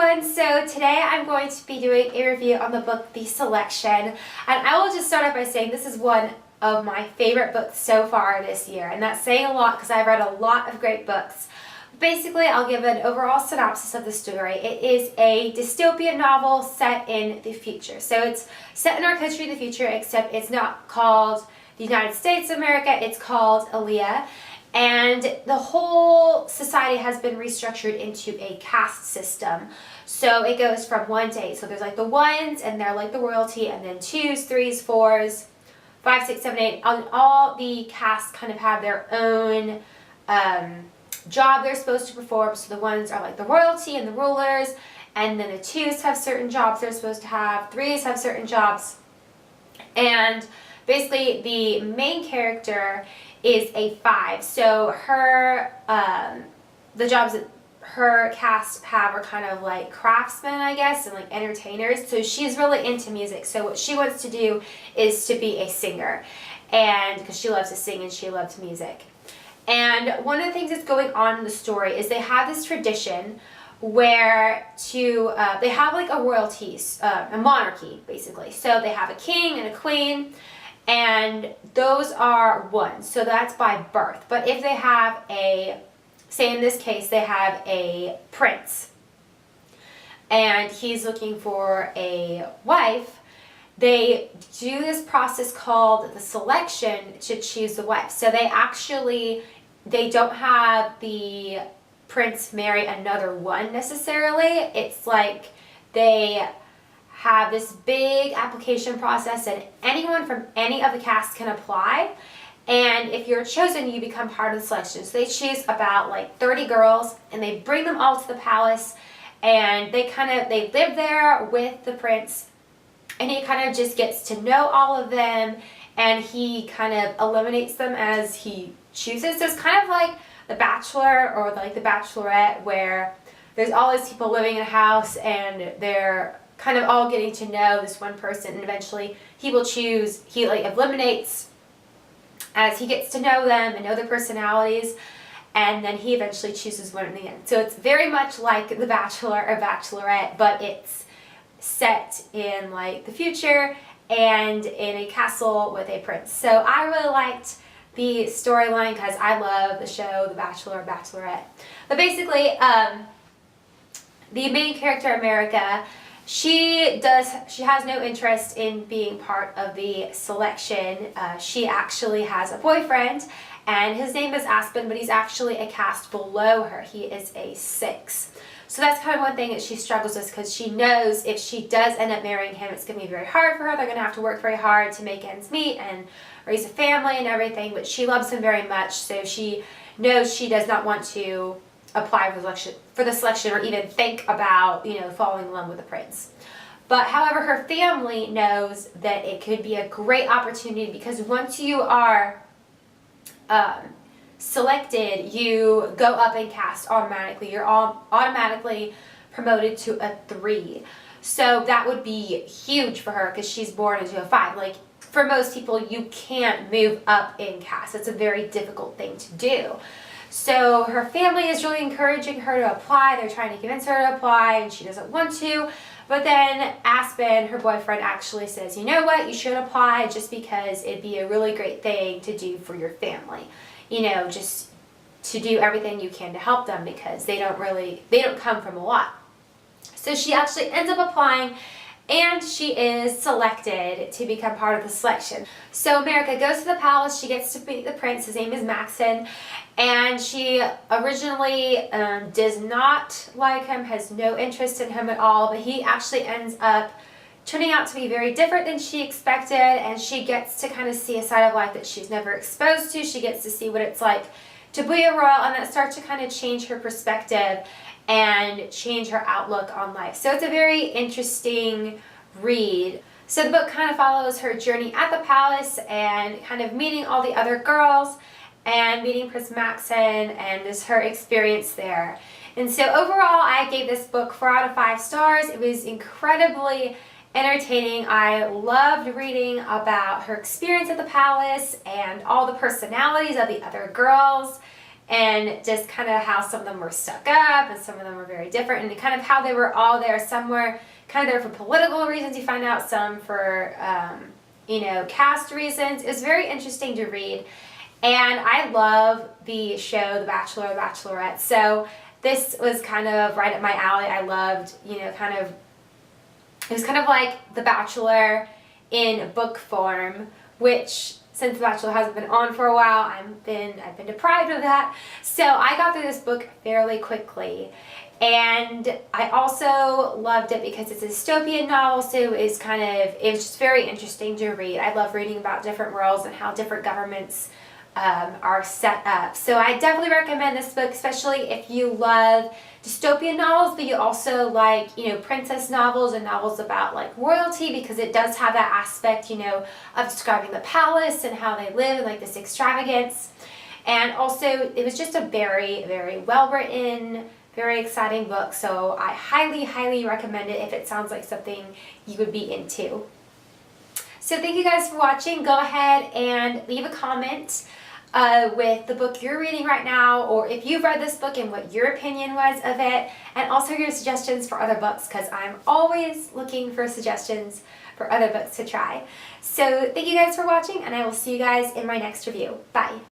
everyone, so today I'm going to be doing a review on the book The Selection, and I will just start off by saying this is one of my favorite books so far this year, and that's saying a lot because I've read a lot of great books. Basically, I'll give an overall synopsis of the story. It is a dystopian novel set in the future. So it's set in our country in the future, except it's not called the United States of America, it's called Aaliyah. And the whole society has been restructured into a caste system. So it goes from 1 to 8. So there's like the ones, and they're like the royalty, and then 2s, 3s, 4s, 5, 6, 7, 8. All the castes kind of have their own job they're supposed to perform. So the ones are like the royalty and the rulers, and then the 2s have certain jobs they're supposed to have, 3s have certain jobs. And basically the main character is a 5. So her, the jobs that her cast have are kind of like craftsmen, I guess, and like entertainers. So she's really into music. So what she wants to do is to be a singer, and because she loves to sing and she loves music. And one of the things that's going on in the story is they have this tradition where they have like a royalty, a monarchy basically. So they have a king and a queen, and those are ones, so that's by birth. But if they have say in this case, they have a prince, and he's looking for a wife, they do this process called the selection to choose the wife. So they don't have the prince marry another one necessarily. It's like they have this big application process, and anyone from any of the casts can apply, and if you're chosen, you become part of the selection. So they choose about like 30 girls, and they bring them all to the palace, and they live there with the prince, and he kind of just gets to know all of them, and he kind of eliminates them as he chooses. So it's kind of like The Bachelor or like The Bachelorette, where there's all these people living in a house, and they're kind of all getting to know this one person, and eventually he eliminates as he gets to know them and know their personalities, and then he eventually chooses one in the end. So it's very much like The Bachelor or Bachelorette, but it's set in like the future and in a castle with a prince. So I really liked the storyline because I love the show The Bachelor or Bachelorette. But basically, the main character, America, she has no interest in being part of the selection. She actually has a boyfriend, and his name is Aspen, but he's actually a caste below her. He is a 6. So that's kind of one thing that she struggles with, because she knows if she does end up marrying him, it's going to be very hard for her. They're going to have to work very hard to make ends meet and raise a family and everything, but she loves him very much, so she knows she does not want to apply for the selection or even think about, falling in love with the prince. But however, her family knows that it could be a great opportunity, because once you are selected, you go up in caste automatically. You're all automatically promoted to a 3. So that would be huge for her, because she's born into a 5. Like, for most people, you can't move up in caste. It's a very difficult thing to do. So her family is really encouraging her to apply. They're trying to convince her to apply, and she doesn't want to. But then Aspen, her boyfriend, actually says, you know what, you should apply, just because it'd be a really great thing to do for your family. Just to do everything you can to help them, because they don't come from a lot. So she actually ends up applying, and she is selected to become part of the selection. So America goes to the palace. She gets to meet the prince. His name is Maxon, and she originally does not like him, has no interest in him at all, but he actually ends up turning out to be very different than she expected, and she gets to kind of see a side of life that she's never exposed to. She gets to see what it's like to be a royal, and that starts to kind of change her perspective and change her outlook on life. So it's a very interesting read. So the book kind of follows her journey at the palace, and kind of meeting all the other girls, and meeting Prince Maxon, and just her experience there. And so overall, I gave this book 4 out of 5 stars. It was incredibly entertaining. I loved reading about her experience at the palace and all the personalities of the other girls, and just kind of how some of them were stuck up and some of them were very different, and kind of how they were all there. Some were kind of there for political reasons, you find out, some for, caste reasons. It was very interesting to read. And I love the show, The Bachelor or The Bachelorette. So this was kind of right up my alley. I loved, it was kind of like The Bachelor in book form, which since The Bachelor hasn't been on for a while, I've been deprived of that. So I got through this book fairly quickly. And I also loved it because it's a dystopian novel, so it was just very interesting to read. I love reading about different worlds and how different governments are set up. So I definitely recommend this book, especially if you love dystopian novels, but you also like, princess novels and novels about like royalty, because it does have that aspect, of describing the palace and how they live and like this extravagance. And also it was just a very, very well written, very exciting book. So I highly, highly recommend it if it sounds like something you would be into. So thank you guys for watching. Go ahead and leave a comment with the book you're reading right now, or if you've read this book and what your opinion was of it, and also your suggestions for other books, because I'm always looking for suggestions for other books to try. So thank you guys for watching, and I will see you guys in my next review. Bye!